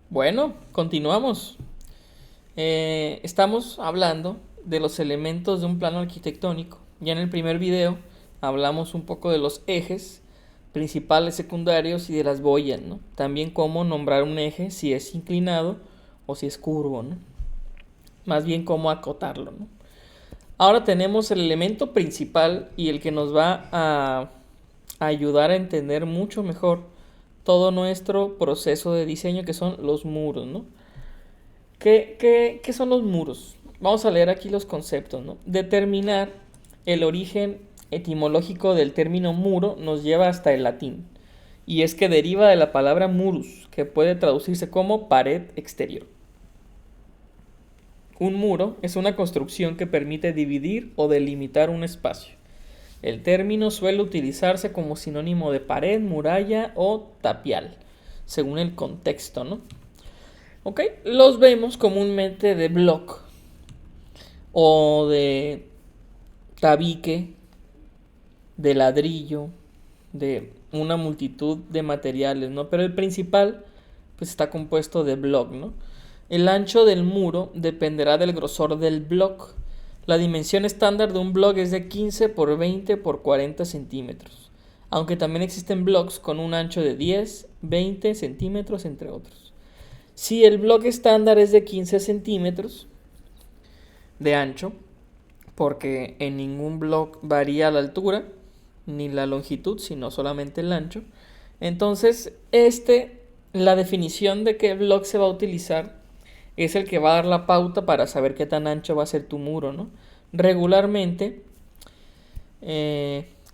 Bueno, continuamos. Estamos hablando de los elementos de un plano arquitectónico. Ya en el primer video hablamos un poco de los ejes principales, secundarios y de las boyas, ¿no? También cómo nombrar un eje, si es inclinado o si es curvo, ¿no? Más bien cómo acotarlo, ¿no? Ahora tenemos el elemento principal y el que nos va a ayudar a entender mucho mejor todo nuestro proceso de diseño, que son los muros, ¿no? ¿Qué son los muros? Vamos a leer aquí los conceptos, ¿no? Determinar el origen etimológico del término muro nos lleva hasta el latín. Y es que deriva de la palabra murus, que puede traducirse como pared exterior. Un muro es una construcción que permite dividir o delimitar un espacio. El término suele utilizarse como sinónimo de pared, muralla o tapial, según el contexto, ¿no? ¿Ok? Los vemos comúnmente de block o de tabique, de ladrillo, de una multitud de materiales, ¿no? Pero el principal pues está compuesto de block, ¿no? El ancho del muro dependerá del grosor del block. La dimensión estándar de un block es de 15 por 20 por 40 centímetros, aunque también existen blocks con un ancho de 10, 20 centímetros, entre otros. Si el block estándar es de 15 centímetros de ancho, porque en ningún block varía la altura ni la longitud, sino solamente el ancho, entonces la definición de qué block se va a utilizar es el que va a dar la pauta para saber qué tan ancho va a ser tu muro, ¿no? Regularmente,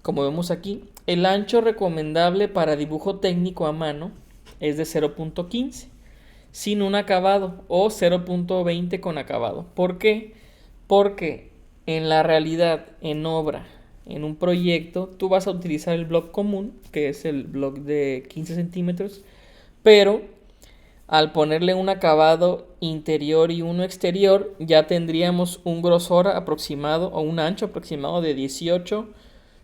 como vemos aquí, el ancho recomendable para dibujo técnico a mano es de 0.15 sin un acabado o 0.20 con acabado. ¿Por qué? Porque en la realidad, en obra, en un proyecto, tú vas a utilizar el block común, que es el block de 15 centímetros, pero al ponerle un acabado interior y uno exterior, ya tendríamos un grosor aproximado o un ancho aproximado de 18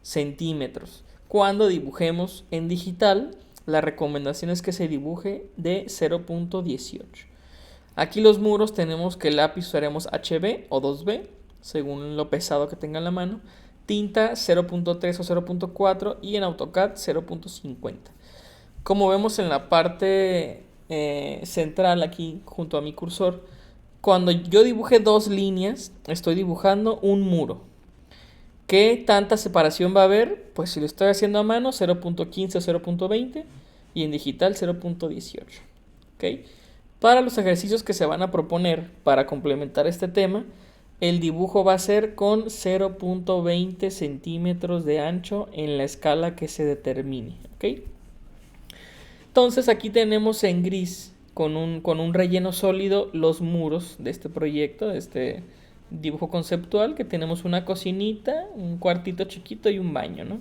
centímetros. Cuando dibujemos en digital, la recomendación es que se dibuje de 0.18. Aquí los muros tenemos que el lápiz usaremos HB o 2B, según lo pesado que tenga en la mano. Tinta 0.3 o 0.4 y en AutoCAD 0.50. Como vemos en la parte central aquí junto a mi cursor, cuando yo dibuje dos líneas, estoy dibujando un muro. ¿Qué tanta separación va a haber? Pues si lo estoy haciendo a mano, 0.15 o 0.20 y en digital 0.18. ¿Ok? Para los ejercicios que se van a proponer para complementar este tema, el dibujo va a ser con 0.20 centímetros de ancho en la escala que se determine. ¿Ok? Entonces aquí tenemos en gris con un relleno sólido los muros de este proyecto, de este dibujo conceptual, que tenemos una cocinita, un cuartito chiquito y un baño, ¿no?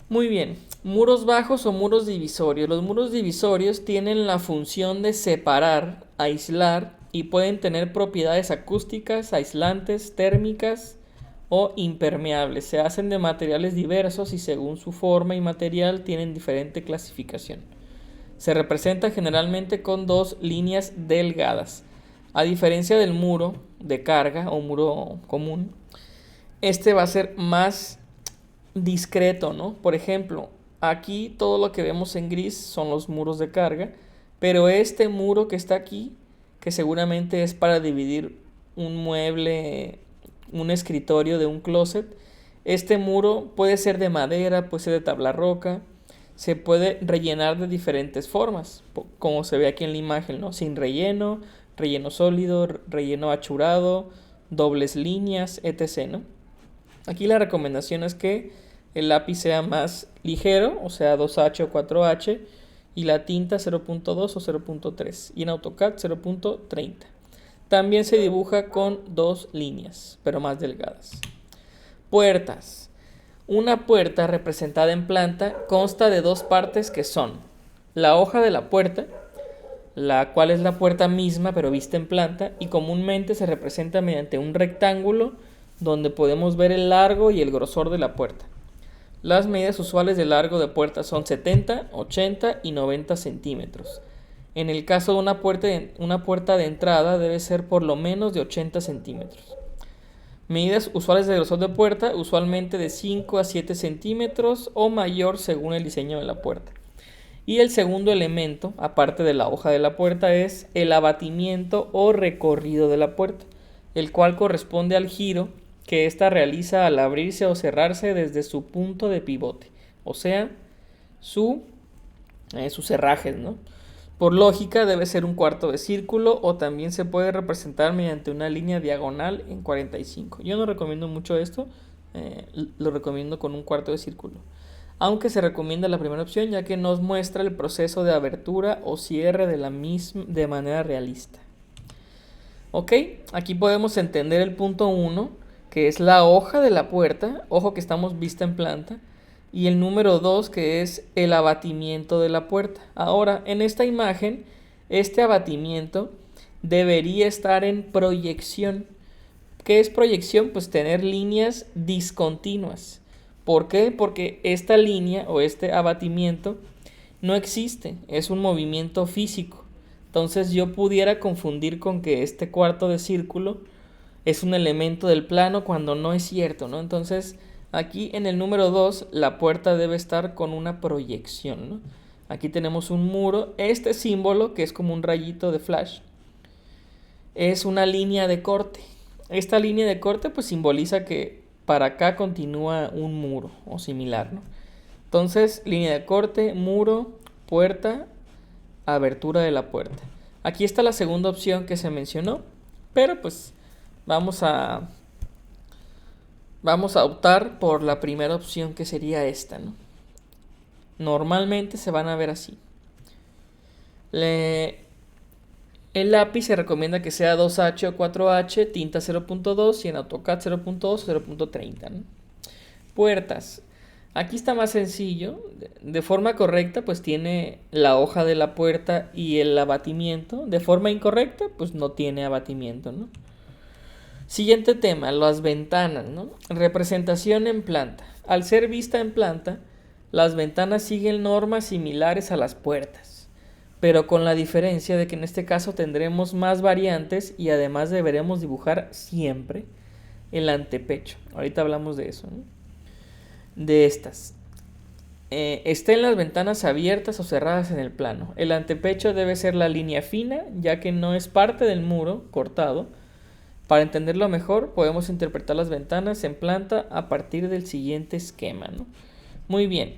Muy bien, muros bajos o muros divisorios. Los muros divisorios tienen la función de separar, aislar y pueden tener propiedades acústicas, aislantes, térmicas o impermeables. Se hacen de materiales diversos y según su forma y material tienen diferente clasificación. Se representa generalmente con dos líneas delgadas. A diferencia del muro de carga o muro común, este va a ser más discreto, ¿no? Por ejemplo, aquí todo lo que vemos en gris son los muros de carga, pero este muro que está aquí, que seguramente es para dividir un mueble, un escritorio de un closet, este muro puede ser de madera, puede ser de tabla roca, se puede rellenar de diferentes formas, como se ve aquí en la imagen, ¿no? Sin relleno, relleno sólido, relleno achurado, dobles líneas, etc., ¿no? Aquí la recomendación es que el lápiz sea más ligero, o sea 2H o 4H, y la tinta 0.2 o 0.3, y en AutoCAD 0.30. También se dibuja con dos líneas, pero más delgadas. Puertas. Una puerta representada en planta consta de dos partes que son la hoja de la puerta, la cual es la puerta misma pero vista en planta, y comúnmente se representa mediante un rectángulo donde podemos ver el largo y el grosor de la puerta. Las medidas usuales de largo de puerta son 70, 80 y 90 centímetros. En el caso de una puerta de entrada debe ser por lo menos de 80 centímetros. Medidas usuales de grosor de puerta, usualmente de 5 a 7 centímetros o mayor según el diseño de la puerta. Y el segundo elemento, aparte de la hoja de la puerta, es el abatimiento o recorrido de la puerta, el cual corresponde al giro que ésta realiza al abrirse o cerrarse desde su punto de pivote, o sea, sus cerrajes, ¿no? Por lógica debe ser un cuarto de círculo o también se puede representar mediante una línea diagonal en 45. Yo no recomiendo mucho esto, lo recomiendo con un cuarto de círculo. Aunque se recomienda la primera opción ya que nos muestra el proceso de abertura o cierre de la misma de manera realista. Ok, aquí podemos entender el punto 1, que es la hoja de la puerta, ojo que estamos vista en planta, y el número 2, que es el abatimiento de la puerta. Ahora, en esta imagen, este abatimiento debería estar en proyección. ¿Qué es proyección? Pues tener líneas discontinuas. ¿Por qué? Porque esta línea o este abatimiento no existe, es un movimiento físico. Entonces yo pudiera confundir con que este cuarto de círculo es un elemento del plano cuando no es cierto, ¿no? Entonces aquí en el número 2 la puerta debe estar con una proyección, ¿no? Aquí tenemos un muro, este símbolo que es como un rayito de flash es una línea de corte. Esta línea de corte pues simboliza que para acá continúa un muro o similar, ¿no? Entonces, línea de corte, muro, puerta, abertura de la puerta. Aquí está la segunda opción que se mencionó, pero pues vamos a optar por la primera opción que sería esta, ¿no? Normalmente se van a ver así. El lápiz se recomienda que sea 2H o 4H, tinta 0.2 y en AutoCAD 0.2 o 0.30, ¿no? Puertas. Aquí está más sencillo. De forma correcta, pues tiene la hoja de la puerta y el abatimiento. De forma incorrecta, pues no tiene abatimiento, ¿no? Siguiente tema, las ventanas, ¿no? Representación en planta. Al ser vista en planta, las ventanas siguen normas similares a las puertas, pero con la diferencia de que en este caso tendremos más variantes y además deberemos dibujar siempre el antepecho. Ahorita hablamos de eso, ¿no? De estas. Estén las ventanas abiertas o cerradas en el plano. El antepecho debe ser la línea fina, ya que no es parte del muro cortado. Para entenderlo mejor, podemos interpretar las ventanas en planta a partir del siguiente esquema, ¿no? Muy bien.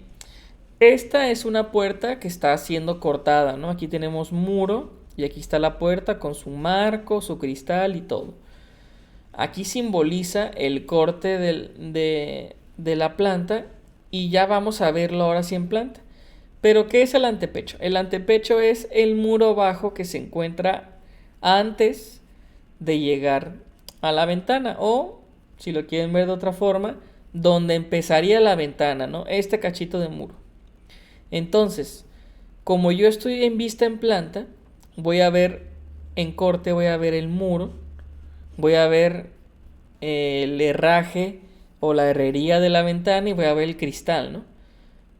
Esta es una puerta que está siendo cortada, ¿no? Aquí tenemos muro y aquí está la puerta con su marco, su cristal y todo. Aquí simboliza el corte de la planta y ya vamos a verlo ahora sí en planta. Pero ¿qué es el antepecho? El antepecho es el muro bajo que se encuentra antes de llegar a la ventana, o si lo quieren ver de otra forma, donde empezaría la ventana, ¿no? Este cachito de muro. Entonces, como yo estoy en vista en planta, voy a ver en corte, voy a ver el muro, voy a ver el herraje o la herrería de la ventana y voy a ver el cristal, ¿no?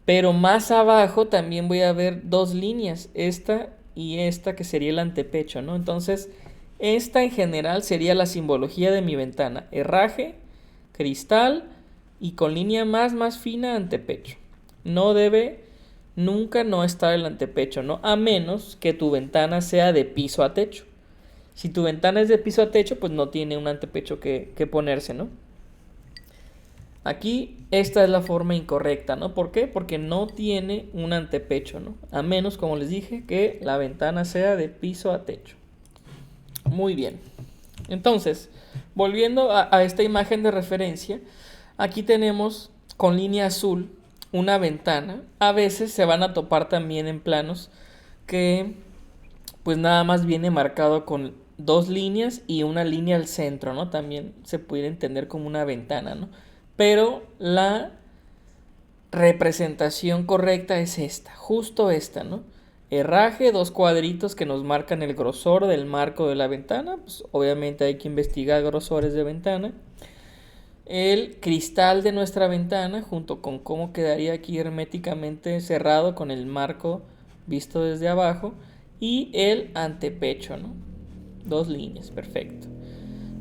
Pero más abajo también voy a ver dos líneas, esta y esta, que sería el antepecho, ¿no? Entonces, esta en general sería la simbología de mi ventana: herraje, cristal y con línea más fina antepecho. No debe nunca no estar el antepecho, ¿no? A menos que tu ventana sea de piso a techo. Si tu ventana es de piso a techo, pues no tiene un antepecho que ponerse, ¿no? Aquí esta es la forma incorrecta, ¿no? ¿Por qué? Porque no tiene un antepecho, ¿no? A menos, como les dije, que la ventana sea de piso a techo. Muy bien. Entonces, volviendo a esta imagen de referencia, aquí tenemos con línea azul una ventana. A veces se van a topar también en planos que pues nada más viene marcado con dos líneas y una línea al centro, ¿no? También se puede entender como una ventana, ¿no? Pero la representación correcta es esta, justo esta, ¿no? Herraje, dos cuadritos que nos marcan el grosor del marco de la ventana. Pues obviamente hay que investigar grosores de ventana. El cristal de nuestra ventana junto con cómo quedaría aquí herméticamente cerrado con el marco visto desde abajo. y el antepecho, ¿no? 2 líneas, perfecto.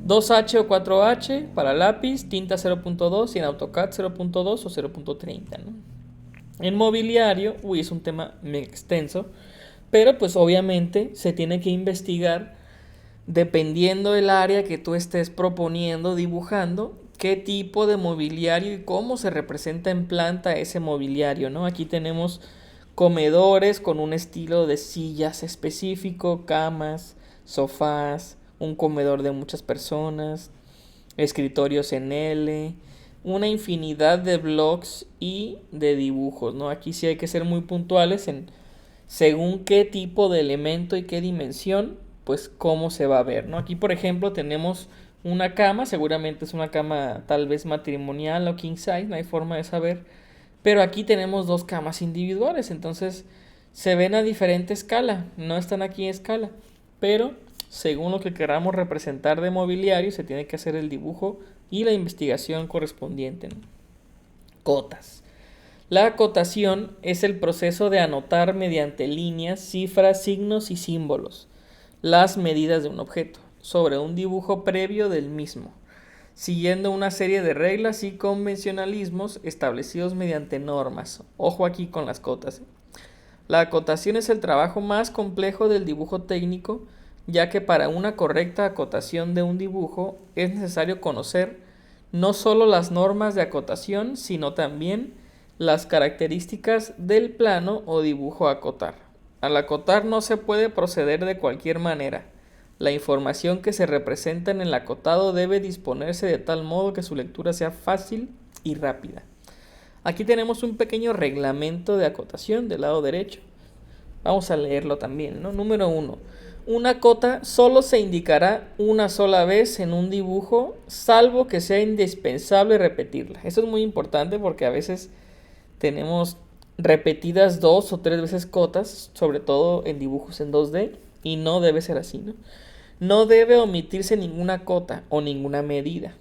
2H o 4H para lápiz, tinta 0.2 y en AutoCAD 0.2 o 0.30, ¿no? En mobiliario, es un tema muy extenso, pero pues obviamente se tiene que investigar dependiendo del área que tú estés proponiendo, dibujando, qué tipo de mobiliario y cómo se representa en planta ese mobiliario, ¿no? Aquí tenemos comedores con un estilo de sillas específico, camas, sofás, un comedor de muchas personas, escritorios en L, una infinidad de blogs y de dibujos, ¿no? Aquí sí hay que ser muy puntuales en según qué tipo de elemento y qué dimensión, pues cómo se va a ver, ¿no? Aquí, por ejemplo, tenemos una cama, seguramente es una cama tal vez matrimonial o king size, no hay forma de saber, pero aquí tenemos 2 camas individuales, entonces se ven a diferente escala, no están aquí en escala, pero según lo que queramos representar de mobiliario, se tiene que hacer el dibujo y la investigación correspondiente, ¿no? Cotas. La acotación es el proceso de anotar mediante líneas, cifras, signos y símbolos las medidas de un objeto sobre un dibujo previo del mismo, siguiendo una serie de reglas y convencionalismos establecidos mediante normas. Ojo aquí con las cotas. La acotación es el trabajo más complejo del dibujo técnico, ya que para una correcta acotación de un dibujo es necesario conocer no solo las normas de acotación, sino también las características del plano o dibujo a acotar. Al acotar no se puede proceder de cualquier manera. La información que se representa en el acotado debe disponerse de tal modo que su lectura sea fácil y rápida. Aquí tenemos un pequeño reglamento de acotación del lado derecho. Vamos a leerlo también, ¿no? Número 1. Una cota solo se indicará una sola vez en un dibujo, salvo que sea indispensable repetirla. Eso es muy importante porque a veces tenemos repetidas 2 o 3 veces cotas, sobre todo en dibujos en 2D, y no debe ser así, ¿no? No debe omitirse ninguna cota o ninguna medida.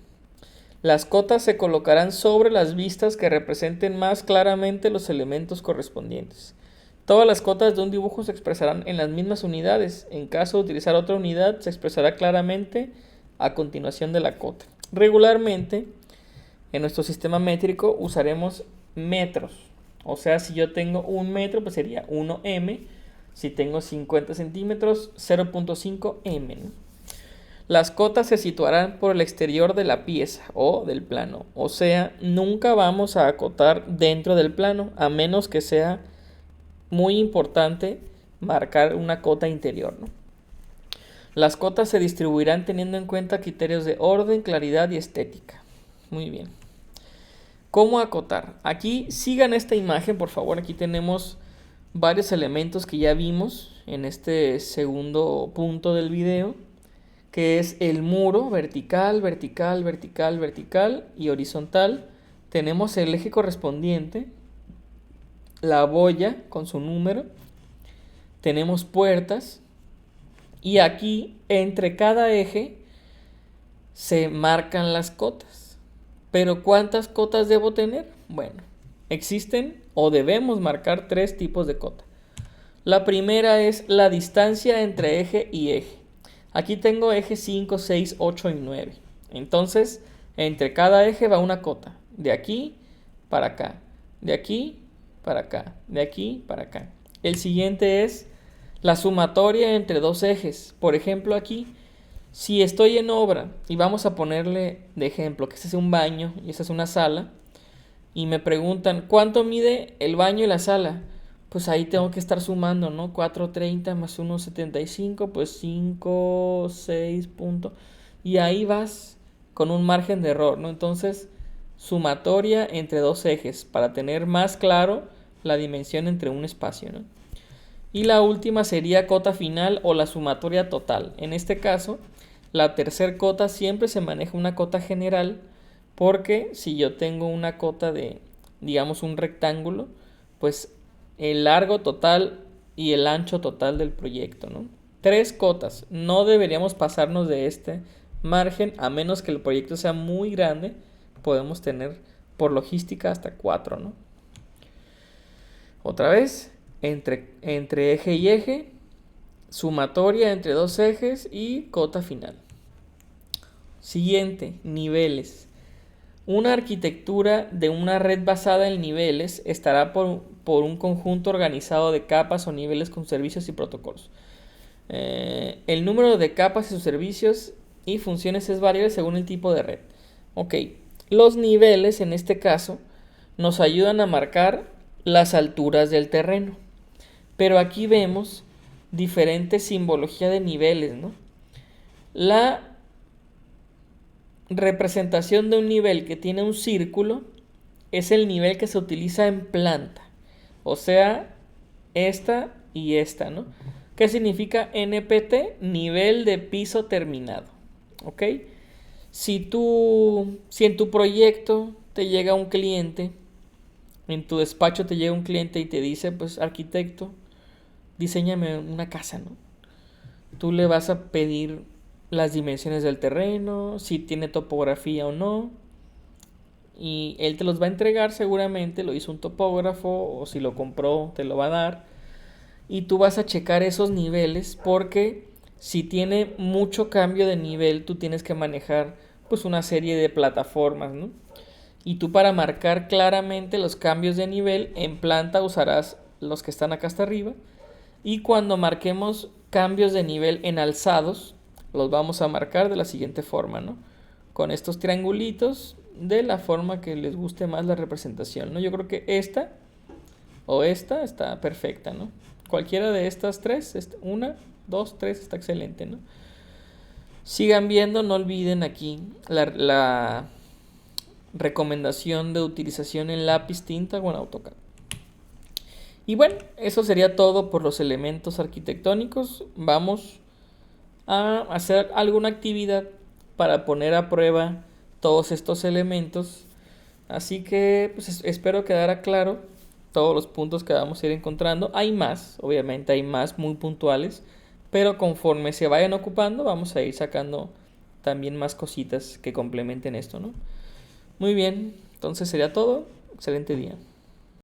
Las cotas se colocarán sobre las vistas que representen más claramente los elementos correspondientes. Todas las cotas de un dibujo se expresarán en las mismas unidades. En caso de utilizar otra unidad, se expresará claramente a continuación de la cota. Regularmente, en nuestro sistema métrico usaremos metros. O sea, si yo tengo 1 metro, pues sería 1m. Si tengo 50 centímetros, 0.5m, ¿no? Las cotas se situarán por el exterior de la pieza o del plano. O sea, nunca vamos a acotar dentro del plano, a menos que sea muy importante marcar una cota interior, ¿no? Las cotas se distribuirán teniendo en cuenta criterios de orden, claridad y estética. Muy bien. ¿Cómo acotar? Aquí sigan esta imagen, por favor. Aquí tenemos varios elementos que ya vimos en este segundo punto del video, que es el muro vertical, vertical, vertical, vertical y horizontal. Tenemos el eje correspondiente, la boya con su número, tenemos puertas y aquí entre cada eje se marcan las cotas. Pero ¿cuántas cotas debo tener? Bueno, existen o debemos marcar 3 tipos de cota. La primera es la distancia entre eje y eje. Aquí tengo eje 5, 6, 8 y 9. Entonces, entre cada eje va una cota. De aquí para acá. De aquí para acá. De aquí para acá. El siguiente es la sumatoria entre 2 ejes. Por ejemplo, aquí, si estoy en obra y vamos a ponerle de ejemplo que este es un baño y esta es una sala, y me preguntan, ¿cuánto mide el baño y la sala? Pues ahí tengo que estar sumando, ¿no? 430 más 175, pues 5, 6 puntos. Y ahí vas con un margen de error, ¿no? Entonces, sumatoria entre 2 ejes para tener más claro la dimensión entre un espacio, ¿no? Y la última sería cota final o la sumatoria total. En este caso, la tercer cota siempre se maneja una cota general, porque si yo tengo una cota de, digamos, un rectángulo, pues el largo total y el ancho total del proyecto, ¿no? 3 cotas. No deberíamos pasarnos de este margen, a menos que el proyecto sea muy grande. Podemos tener por logística hasta 4, ¿no? Otra vez, entre eje y eje, sumatoria entre dos ejes y cota final. Siguiente, niveles. Una arquitectura de una red basada en niveles estará por un conjunto organizado de capas o niveles con servicios y protocolos. El número de capas y sus servicios y funciones es variable según el tipo de red. Ok, los niveles en este caso nos ayudan a marcar las alturas del terreno. Pero aquí vemos diferente simbología de niveles, ¿no? La representación de un nivel que tiene un círculo es el nivel que se utiliza en planta. O sea, esta y esta, ¿no? ¿Qué significa NPT? Nivel de piso terminado. ¿Ok? Si en tu proyecto te llega un cliente, en tu despacho te llega un cliente y te dice, pues arquitecto, diséñame una casa, ¿no? Tú le vas a pedir las dimensiones del terreno, si tiene topografía o no, y él te los va a entregar seguramente, lo hizo un topógrafo o si lo compró te lo va a dar, y tú vas a checar esos niveles porque si tiene mucho cambio de nivel tú tienes que manejar pues una serie de plataformas, ¿no? Y tú para marcar claramente los cambios de nivel en planta usarás los que están acá hasta arriba. Y cuando marquemos cambios de nivel en alzados, los vamos a marcar de la siguiente forma, ¿no? Con estos triangulitos de la forma que les guste más la representación, ¿no? Yo creo que esta o esta está perfecta, ¿no? Cualquiera de estas tres, una, dos, tres, está excelente, ¿no? Sigan viendo, no olviden aquí la recomendación de utilización en lápiz, tinta o en AutoCAD. Y bueno, eso sería todo por los elementos arquitectónicos. Vamos a hacer alguna actividad para poner a prueba todos estos elementos. Así que pues, espero quedara claro todos los puntos que vamos a ir encontrando. Hay más, obviamente hay más muy puntuales, pero conforme se vayan ocupando vamos a ir sacando también más cositas que complementen esto, ¿no? Muy bien, entonces sería todo. Excelente día.